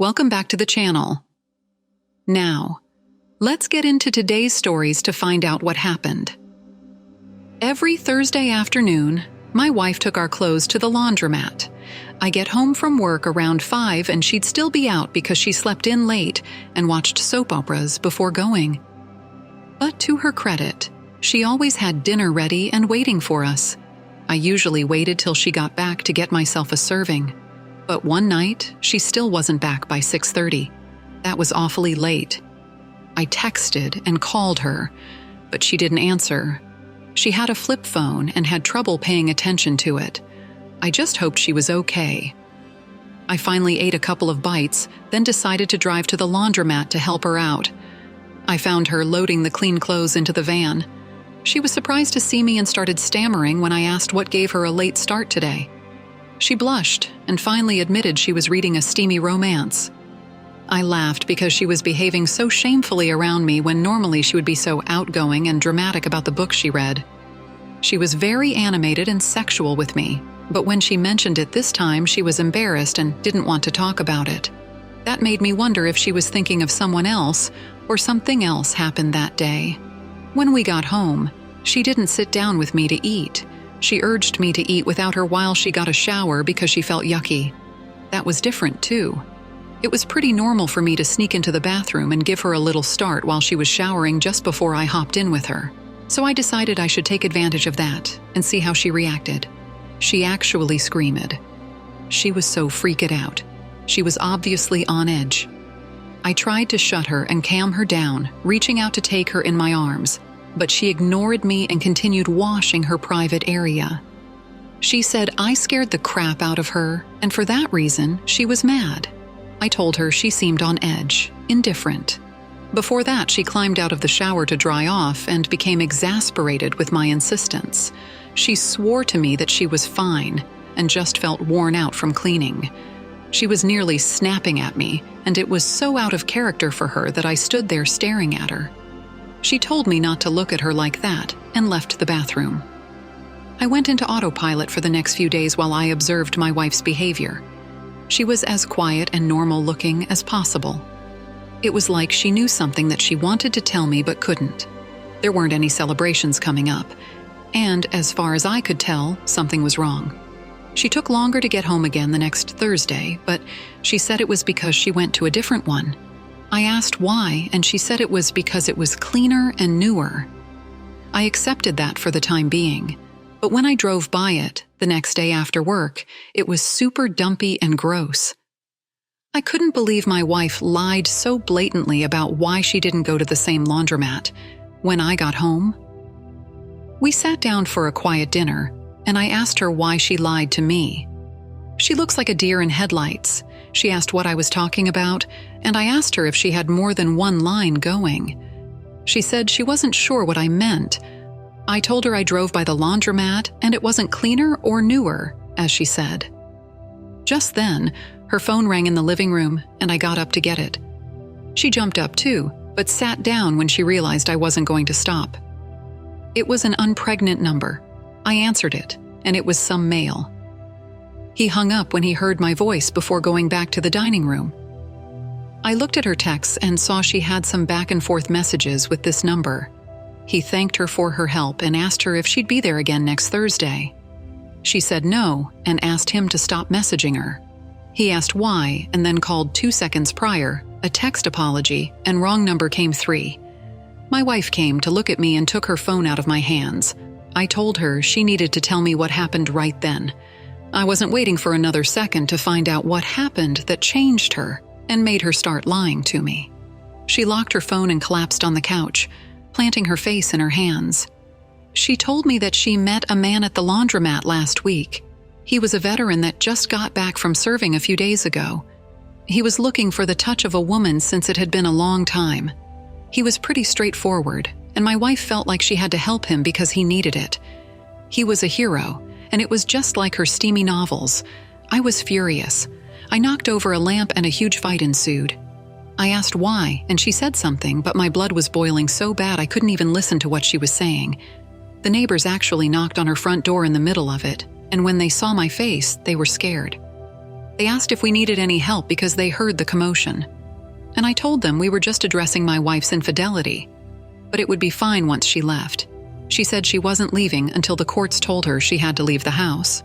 Welcome back to the channel. Now, let's get into today's stories to find out what happened. Every Thursday afternoon, my wife took our clothes to the laundromat. I get home from work around 5 and she'd still be out because she slept in late and watched soap operas before going. But to her credit, she always had dinner ready and waiting for us. I usually waited till she got back to get myself a serving. But one night, she still wasn't back by 6:30. That was awfully late. I texted and called her, but she didn't answer. She had a flip phone and had trouble paying attention to it. I just hoped she was okay. I finally ate a couple of bites, then decided to drive to the laundromat to help her out. I found her loading the clean clothes into the van. She was surprised to see me and started stammering when I asked what gave her a late start today. She blushed and finally admitted she was reading a steamy romance. I laughed because she was behaving so shamefully around me when normally she would be so outgoing and dramatic about the book she read. She was very animated and sexual with me, but when she mentioned it this time, she was embarrassed and didn't want to talk about it. That made me wonder if she was thinking of someone else or something else happened that day. When we got home, she didn't sit down with me to eat. She urged me to eat without her while she got a shower because she felt yucky. That was different, too. It was pretty normal for me to sneak into the bathroom and give her a little start while she was showering just before I hopped in with her. So I decided I should take advantage of that and see how she reacted. She actually screamed. She was so freaked out. She was obviously on edge. I tried to shut her and calm her down, reaching out to take her in my arms, but she ignored me and continued washing her private area. She said I scared the crap out of her, and for that reason, she was mad. I told her she seemed on edge, indifferent. Before that, she climbed out of the shower to dry off and became exasperated with my insistence. She swore to me that she was fine and just felt worn out from cleaning. She was nearly snapping at me, and it was so out of character for her that I stood there staring at her. She told me not to look at her like that and left the bathroom. I went into autopilot for the next few days while I observed my wife's behavior. She was as quiet and normal looking as possible. It was like she knew something that she wanted to tell me but couldn't. There weren't any celebrations coming up, and as far as I could tell, something was wrong. She took longer to get home again the next Thursday, but she said it was because she went to a different one. I asked why, and she said it was because it was cleaner and newer. I accepted that for the time being, but when I drove by it the next day after work, it was super dumpy and gross. I couldn't believe my wife lied so blatantly about why she didn't go to the same laundromat. When I got home, we sat down for a quiet dinner, and I asked her why she lied to me. She looks like a deer in headlights. She asked what I was talking about, and I asked her if she had more than one line going. She said she wasn't sure what I meant. I told her I drove by the laundromat and it wasn't cleaner or newer, as she said. Just then, her phone rang in the living room, and I got up to get it. She jumped up too, but sat down when she realized I wasn't going to stop. It was an unpregnant number. I answered it, and it was some male. He hung up when he heard my voice before going back to the dining room. I looked at her texts and saw she had some back-and-forth messages with this number. He thanked her for her help and asked her if she'd be there again next Thursday. She said no and asked him to stop messaging her. He asked why and then called 2 seconds prior, a text apology, and wrong number came 3. My wife came to look at me and took her phone out of my hands. I told her she needed to tell me what happened right then. I wasn't waiting for another second to find out what happened that changed her and made her start lying to me. She locked her phone and collapsed on the couch, planting her face in her hands. She told me that she met a man at the laundromat last week. He was a veteran that just got back from serving a few days ago. He was looking for the touch of a woman since it had been a long time. He was pretty straightforward, and my wife felt like she had to help him because he needed it. He was a hero, and it was just like her steamy novels. I was furious. I knocked over a lamp and a huge fight ensued. I asked why, and she said something, but my blood was boiling so bad I couldn't even listen to what she was saying. The neighbors actually knocked on her front door in the middle of it, and when they saw my face, they were scared. They asked if we needed any help because they heard the commotion. And I told them we were just addressing my wife's infidelity, but it would be fine once she left. She said she wasn't leaving until the courts told her she had to leave the house.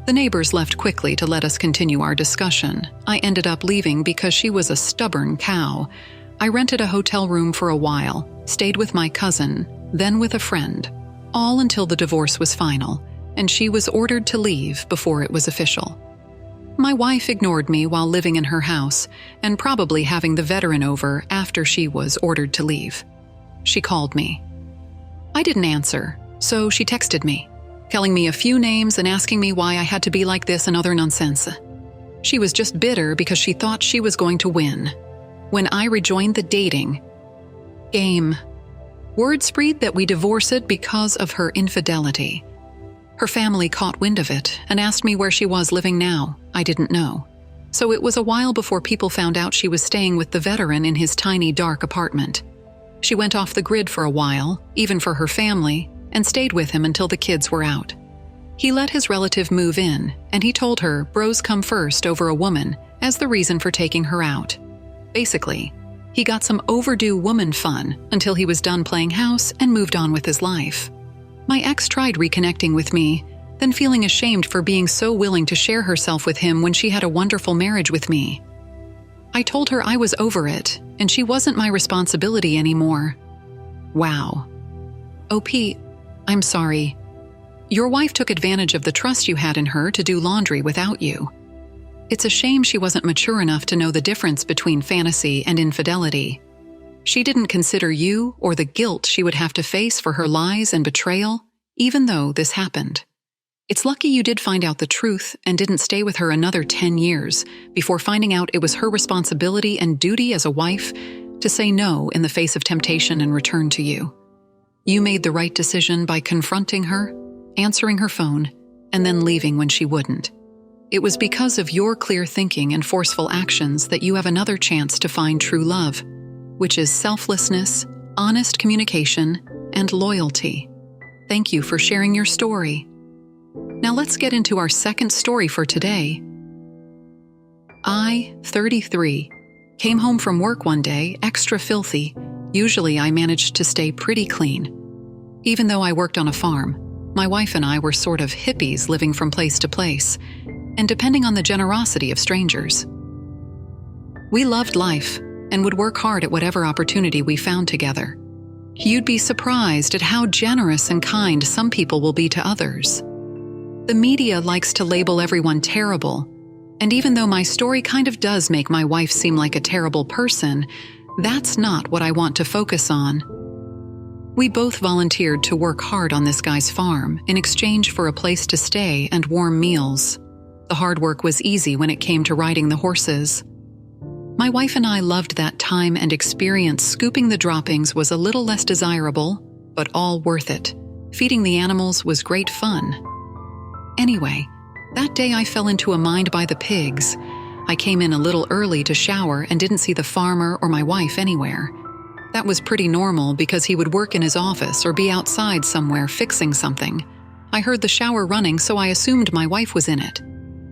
The neighbors left quickly to let us continue our discussion. I ended up leaving because she was a stubborn cow. I rented a hotel room for a while, stayed with my cousin, then with a friend, all until the divorce was final, and she was ordered to leave before it was official. My wife ignored me while living in her house and probably having the veteran over after she was ordered to leave. She called me. I didn't answer, so she texted me, telling me a few names and asking me why I had to be like this and other nonsense. She was just bitter because she thought she was going to win. When I rejoined the dating game, word spread that we divorced because of her infidelity. Her family caught wind of it and asked me where she was living now. I didn't know. So it was a while before people found out she was staying with the veteran in his tiny, dark apartment. She went off the grid for a while, even for her family, and stayed with him until the kids were out. He let his relative move in, and he told her bros come first over a woman as the reason for taking her out. Basically, he got some overdue woman fun until he was done playing house and moved on with his life. My ex tried reconnecting with me, then feeling ashamed for being so willing to share herself with him when she had a wonderful marriage with me. I told her I was over it, and she wasn't my responsibility anymore. Wow. OP, I'm sorry. Your wife took advantage of the trust you had in her to do laundry without you. It's a shame she wasn't mature enough to know the difference between fantasy and infidelity. She didn't consider you or the guilt she would have to face for her lies and betrayal, even though this happened. It's lucky you did find out the truth and didn't stay with her another 10 years before finding out it was her responsibility and duty as a wife to say no in the face of temptation and return to you. You made the right decision by confronting her, answering her phone, and then leaving when she wouldn't. It was because of your clear thinking and forceful actions that you have another chance to find true love, which is selflessness, honest communication, and loyalty. Thank you for sharing your story. Now let's get into our second story for today. I, 33, came home from work one day extra filthy. Usually I managed to stay pretty clean. Even though I worked on a farm, my wife and I were sort of hippies living from place to place, and depending on the generosity of strangers. We loved life and would work hard at whatever opportunity we found together. You'd be surprised at how generous and kind some people will be to others. The media likes to label everyone terrible, and even though my story kind of does make my wife seem like a terrible person, that's not what I want to focus on. We both volunteered to work hard on this guy's farm in exchange for a place to stay and warm meals. The hard work was easy when it came to riding the horses. My wife and I loved that time and experience. Scooping the droppings was a little less desirable, but all worth it. Feeding the animals was great fun. Anyway, that day I fell into a mind by the pigs. I came in a little early to shower and didn't see the farmer or my wife anywhere. That was pretty normal because he would work in his office or be outside somewhere fixing something. I heard the shower running, so I assumed my wife was in it.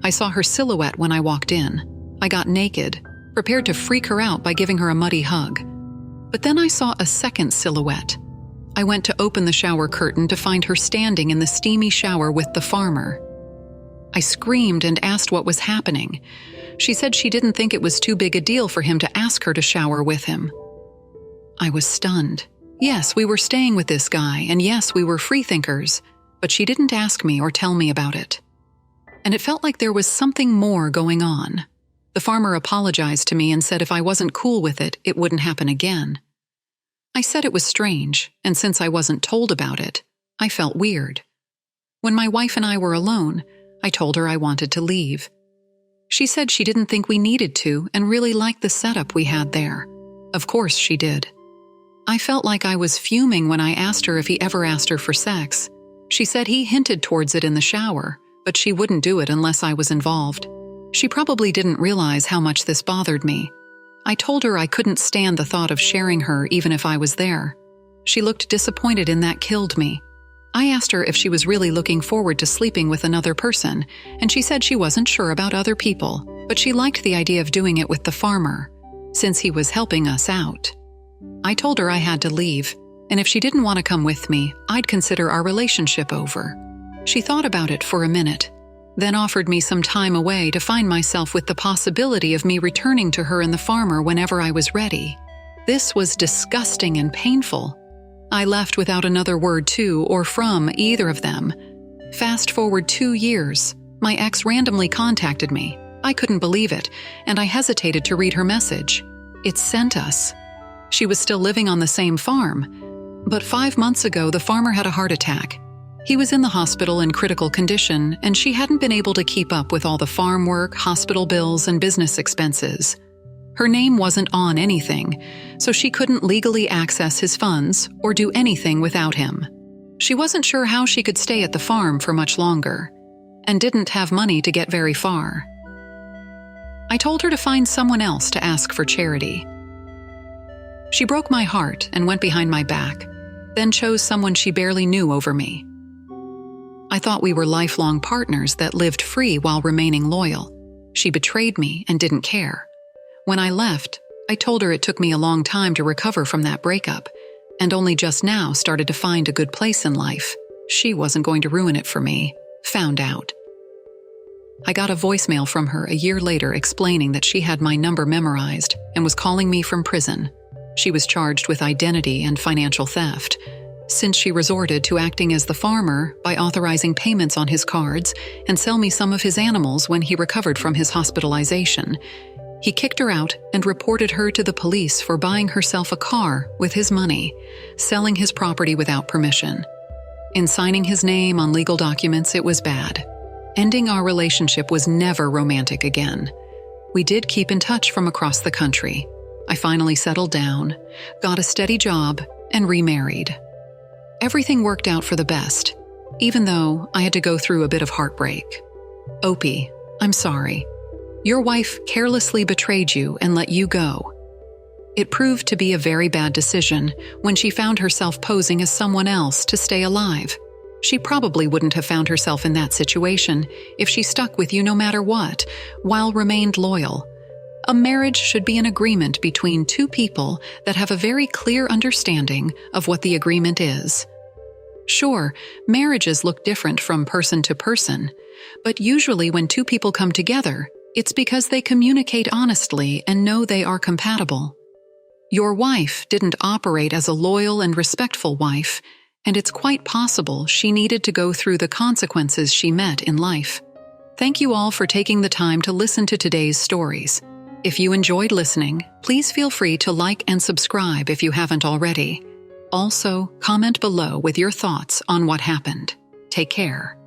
I saw her silhouette when I walked in. I got naked, prepared to freak her out by giving her a muddy hug. But then I saw a second silhouette. I went to open the shower curtain to find her standing in the steamy shower with the farmer. I screamed and asked what was happening. She said she didn't think it was too big a deal for him to ask her to shower with him. I was stunned. Yes, we were staying with this guy, and yes, we were freethinkers, but she didn't ask me or tell me about it. And it felt like there was something more going on. The farmer apologized to me and said if I wasn't cool with it, it wouldn't happen again. I said it was strange, and since I wasn't told about it, I felt weird. When my wife and I were alone, I told her I wanted to leave. She said she didn't think we needed to and really liked the setup we had there. Of course she did. I felt like I was fuming when I asked her if he ever asked her for sex. She said he hinted towards it in the shower, but she wouldn't do it unless I was involved. She probably didn't realize how much this bothered me. I told her I couldn't stand the thought of sharing her even if I was there. She looked disappointed and that killed me. I asked her if she was really looking forward to sleeping with another person, and she said she wasn't sure about other people, but she liked the idea of doing it with the farmer, since he was helping us out. I told her I had to leave, and if she didn't want to come with me, I'd consider our relationship over. She thought about it for a minute, then offered me some time away to find myself with the possibility of me returning to her and the farmer whenever I was ready. This was disgusting and painful. I left without another word to or from either of them. Fast forward 2 years, my ex randomly contacted me. I couldn't believe it, and I hesitated to read her message. It sent us. She was still living on the same farm, but 5 months ago the farmer had a heart attack. He was in the hospital in critical condition, and she hadn't been able to keep up with all the farm work, hospital bills, and business expenses. Her name wasn't on anything, so she couldn't legally access his funds or do anything without him. She wasn't sure how she could stay at the farm for much longer, and didn't have money to get very far. I told her to find someone else to ask for charity. She broke my heart and went behind my back, then chose someone she barely knew over me. I thought we were lifelong partners that lived free while remaining loyal. She betrayed me and didn't care. When I left, I told her it took me a long time to recover from that breakup, and only just now started to find a good place in life. She wasn't going to ruin it for me. Found out. I got a voicemail from her a year later explaining that she had my number memorized and was calling me from prison. She was charged with identity and financial theft, since she resorted to acting as the farmer by authorizing payments on his cards and sell me some of his animals when he recovered from his hospitalization. He kicked her out and reported her to the police for buying herself a car with his money, selling his property without permission. In signing his name on legal documents, it was bad. Ending our relationship was never romantic again. We did keep in touch from across the country. I finally settled down, got a steady job, and remarried. Everything worked out for the best, even though I had to go through a bit of heartbreak. Opie, I'm sorry. Your wife carelessly betrayed you and let you go. It proved to be a very bad decision when she found herself posing as someone else to stay alive. She probably wouldn't have found herself in that situation if she stuck with you no matter what, while remained loyal. A marriage should be an agreement between two people that have a very clear understanding of what the agreement is. Sure, marriages look different from person to person, but usually when two people come together, it's because they communicate honestly and know they are compatible. Your wife didn't operate as a loyal and respectful wife, and it's quite possible she needed to go through the consequences she met in life. Thank you all for taking the time to listen to today's stories. If you enjoyed listening, please feel free to like and subscribe if you haven't already. Also, comment below with your thoughts on what happened. Take care.